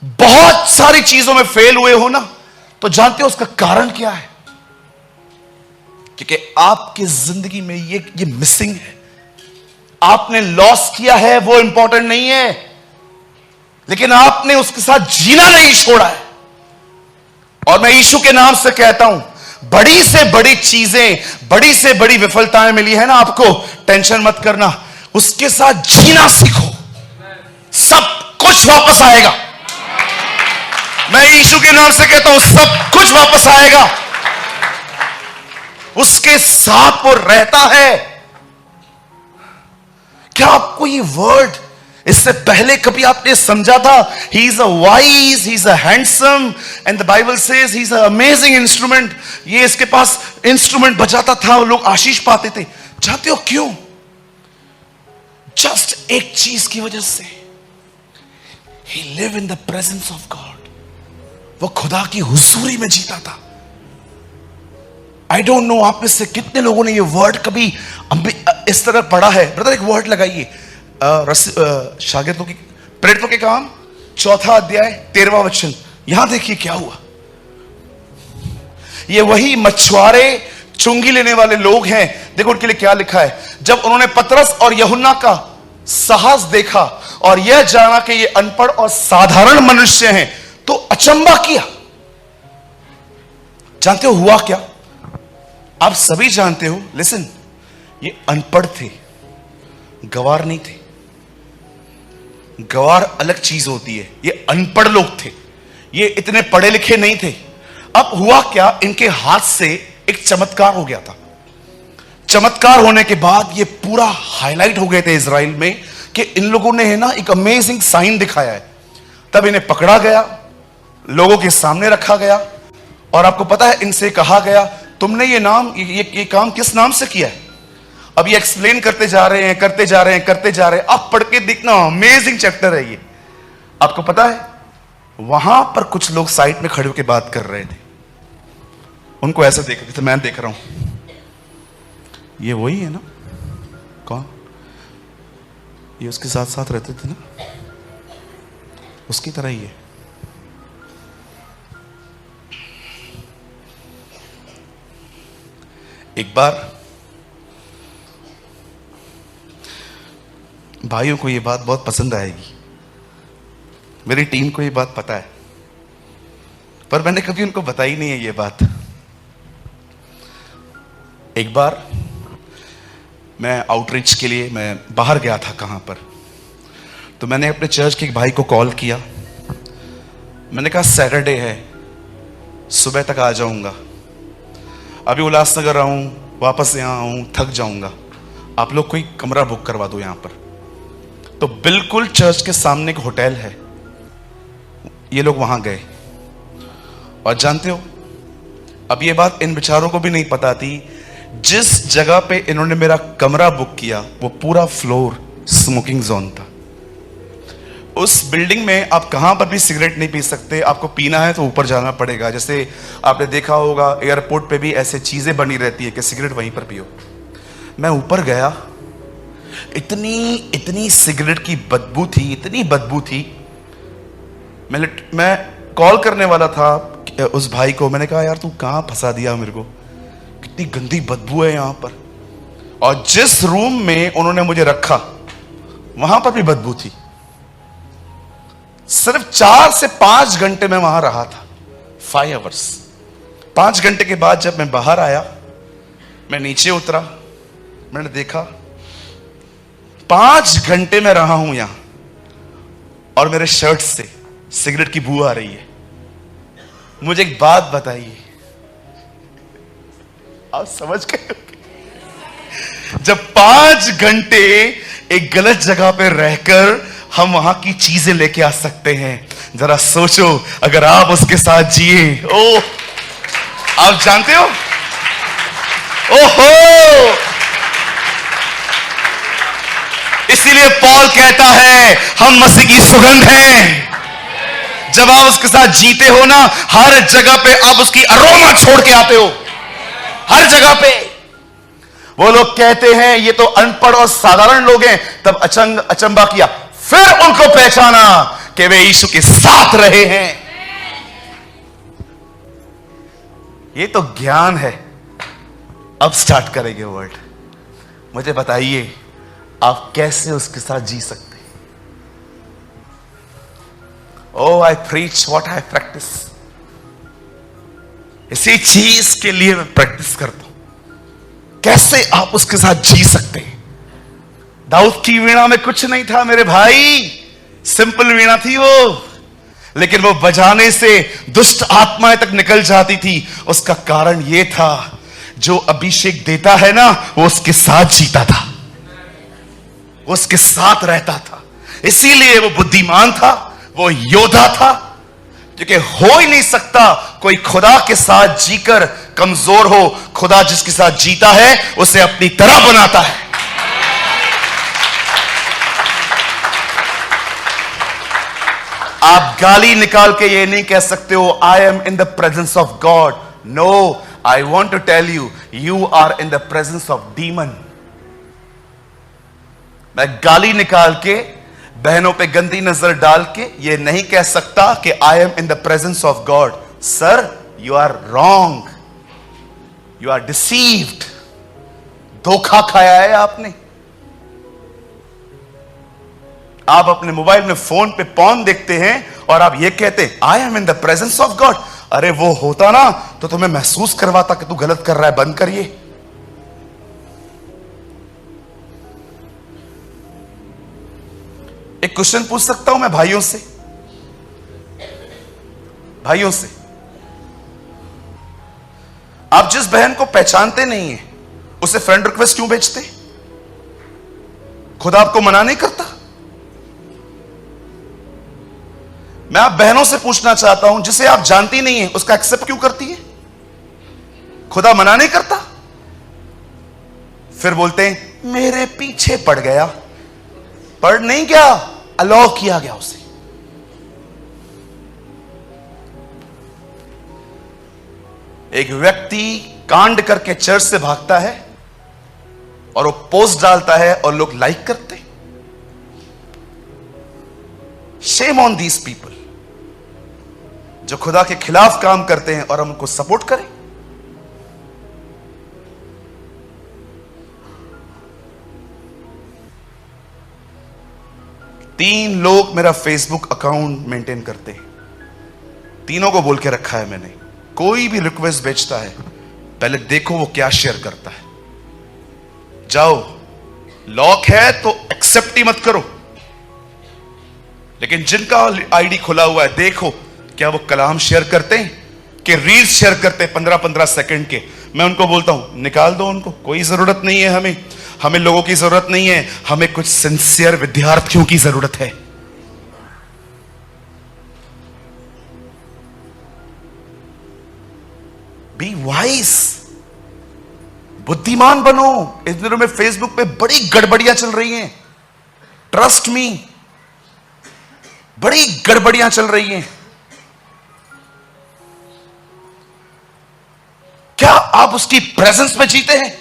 बहुत सारी चीजों में फेल हुए हो ना, तो जानते हो उसका कारण क्या है? क्योंकि आपकी जिंदगी में ये मिसिंग है। आपने लॉस किया है, वो इंपॉर्टेंट नहीं है, लेकिन आपने उसके साथ जीना नहीं छोड़ा है। और मैं यीशु के नाम से कहता हूं, बड़ी से बड़ी चीजें, बड़ी से बड़ी विफलताएं मिली है ना आपको, टेंशन मत करना, उसके साथ जीना सीखो, सब कुछ वापस आएगा। मैं यीशु के नाम से कहता हूं, सब कुछ वापस आएगा। उसके साथ वो रहता है। क्या आपको ये वर्ड इससे पहले कभी आपने समझा था? He is a wise, he is a handsome, and the Bible says he is a amazing instrument. ये इसके पास इंस्ट्रूमेंट बजाता था और लोग आशीष पाते थे। जानते हो क्यों? जस्ट एक चीज की वजह से, he live in the presence of God. वो खुदा की हुजूरी में जीता था। आई डोंट नो आप में से कितने लोगों ने ये वर्ड कभी इस तरह पढ़ा है। ब्रदर एक वर्ड लगाइए, शागिर्दों की प्रेरितों के काम 4 अध्याय 13वां वचन। यहां देखिए क्या हुआ। ये वही मछुआरे, चुंगी लेने वाले लोग हैं। देखो उनके लिए क्या लिखा है। जब उन्होंने पतरस और यूहन्ना का साहस देखा और यह जाना कि ये अनपढ़ और साधारण मनुष्य हैं, तो अचंबा किया। जानते हो हुआ क्या? आप सभी जानते हो। लिसन, ये अनपढ़ थे, गवार नहीं थे। गवार अलग चीज होती है, ये अनपढ़ लोग थे, ये इतने पढ़े लिखे नहीं थे। अब हुआ क्या, इनके हाथ से एक चमत्कार हो गया था। चमत्कार होने के बाद ये पूरा हाईलाइट हो गए थे इजराइल में कि इन लोगों ने है ना एक अमेजिंग साइन दिखाया है। तब इन्हें पकड़ा गया, लोगों के सामने रखा गया, और आपको पता है इनसे कहा गया, तुमने ये काम किस नाम से किया है? अब ये एक्सप्लेन करते जा रहे हैं, करते जा रहे हैं, करते जा रहे हैं। आप पढ़ के देखना, अमेजिंग चैप्टर है ये। आपको पता है वहां पर कुछ लोग साइड में खड़े होकर बात कर रहे थे। उनको ऐसे देख रहे थे, मैं देख रहा हूं, ये वही है ना? कौन? ये उसके साथ साथ रहते थे ना, उसकी तरह ही है। एक बार भाइयों को ये बात बहुत पसंद आएगी, मेरी टीम को ये बात पता है, पर मैंने कभी उनको बताई नहीं है ये बात। एक बार मैं आउटरीच के लिए मैं बाहर गया था कहां पर, तो मैंने अपने चर्च के एक भाई को कॉल किया। मैंने कहा सैटरडे है, सुबह तक आ जाऊंगा, अभी उल्लासनगर आऊं, वापस यहां आऊं, थक जाऊंगा, आप लोग कोई कमरा बुक करवा दो यहां पर। तो बिल्कुल चर्च के सामने एक होटल है, ये लोग वहां गए। और जानते हो, अब ये बात इन बेचारों को भी नहीं पता थी, जिस जगह पे इन्होंने मेरा कमरा बुक किया वो पूरा फ्लोर स्मोकिंग जोन था। उस बिल्डिंग में आप कहां पर भी सिगरेट नहीं पी सकते, आपको पीना है तो ऊपर जाना पड़ेगा। जैसे आपने देखा होगा एयरपोर्ट पे भी ऐसे चीजें बनी रहती है कि सिगरेट वहीं पर पियो। मैं ऊपर गया, इतनी सिगरेट की बदबू थी, इतनी बदबू थी। मैं कॉल करने वाला था उस भाई को, मैंने कहा यार तू कहां फंसा दिया मेरे को, कितनी गंदी बदबू है यहां पर। और जिस रूम में उन्होंने मुझे रखा वहां पर भी बदबू थी। सिर्फ 4 से 5 घंटे में वहां रहा था, 5 आवर्स। 5 घंटे के बाद जब मैं बाहर आया, मैं नीचे उतरा, मैंने देखा 5 घंटे में रहा हूं यहां और मेरे शर्ट से सिगरेट की बू आ रही है। मुझे एक बात बताइए, आप समझ गए? जब 5 घंटे एक गलत जगह पे रहकर हम वहां की चीजें लेके आ सकते हैं, जरा सोचो अगर आप उसके साथ जिए। ओ, आप जानते हो, ओहो, इसीलिए पॉल कहता है हम मसीह की सुगंध हैं। जब आप उसके साथ जीते हो ना, हर जगह पे आप उसकी अरोमा छोड़ के आते हो, हर जगह पे। वो लोग कहते हैं ये तो अनपढ़ और साधारण लोग हैं, तब अचंबा किया, फिर उनको पहचाना कि वे यीशु के साथ रहे हैं। ये तो ज्ञान है। अब स्टार्ट करेंगे वर्ड। मुझे बताइए आप कैसे उसके साथ जी सकते? Oh, I preach what I practice. इसी चीज के लिए मैं प्रैक्टिस करता हूं। कैसे आप उसके साथ जी सकते हैं? दाऊद की वीणा में कुछ नहीं था मेरे भाई, सिंपल वीणा थी वो, लेकिन वो बजाने से दुष्ट आत्माएं तक निकल जाती थी। उसका कारण यह था, जो अभिषेक देता है ना, वो उसके साथ जीता था, वो उसके साथ रहता था। इसीलिए वो बुद्धिमान था, वो योद्धा था, क्योंकि हो ही नहीं सकता कोई खुदा के साथ जीकर कमजोर हो। खुदा जिसके साथ जीता है उसे अपनी तरह बनाता है। आप गाली निकाल के ये नहीं कह सकते हो I am in the presence of God. No, I want to tell you, you are in the presence of demon. मैं गाली निकाल के, बहनों पे गंदी नजर डाल के ये नहीं कह सकता कि I am in the presence of God. Sir, you are wrong, you are deceived. धोखा खाया है आपने। आप अपने मोबाइल में, फोन पे पॉर्न देखते हैं और आप ये कहते हैं आई am in the presence of God. अरे वो होता ना तो तुम्हें महसूस करवाता कि तू गलत कर रहा है, बंद करिए। एक क्वेश्चन पूछ सकता हूं मैं भाइयों से? भाइयों से, आप जिस बहन को पहचानते नहीं है उसे फ्रेंड रिक्वेस्ट क्यों भेजते? खुदा आपको मना नहीं करता? मैं आप बहनों से पूछना चाहता हूं, जिसे आप जानती नहीं है उसका एक्सेप्ट क्यों करती है? खुदा मना नहीं करता? फिर बोलते हैं मेरे पीछे पड़ गया। पढ़ नहीं गया, अलाउ किया गया उसे। एक व्यक्ति कांड करके चर्च से भागता है और वो पोस्ट डालता है और लोग लाइक करते। शेम ऑन दीज पीपल जो खुदा के खिलाफ काम करते हैं और हम उनको सपोर्ट करें। तीन लोग मेरा फेसबुक अकाउंट मेंटेन करते हैं। तीनों को बोल के रखा है मैंने, कोई भी रिक्वेस्ट भेजता है पहले देखो वो क्या शेयर करता है। जाओ, लॉक है तो एक्सेप्ट ही मत करो, लेकिन जिनका आईडी खुला हुआ है देखो क्या वो कलाम शेयर करते हैं कि रील्स शेयर करते हैं 15-15 सेकंड के। मैं उनको बोलता हूं निकाल दो उनको, कोई जरूरत नहीं है। हमें लोगों की जरूरत नहीं है, हमें कुछ सिंसियर विद्यार्थियों की जरूरत है। बी वाइज, बुद्धिमान बनो। इस दिनों में फेसबुक पे बड़ी गड़बड़ियां चल रही हैं, ट्रस्ट मी, बड़ी गड़बड़ियां चल रही हैं। क्या आप उसकी प्रेजेंस में जीते हैं?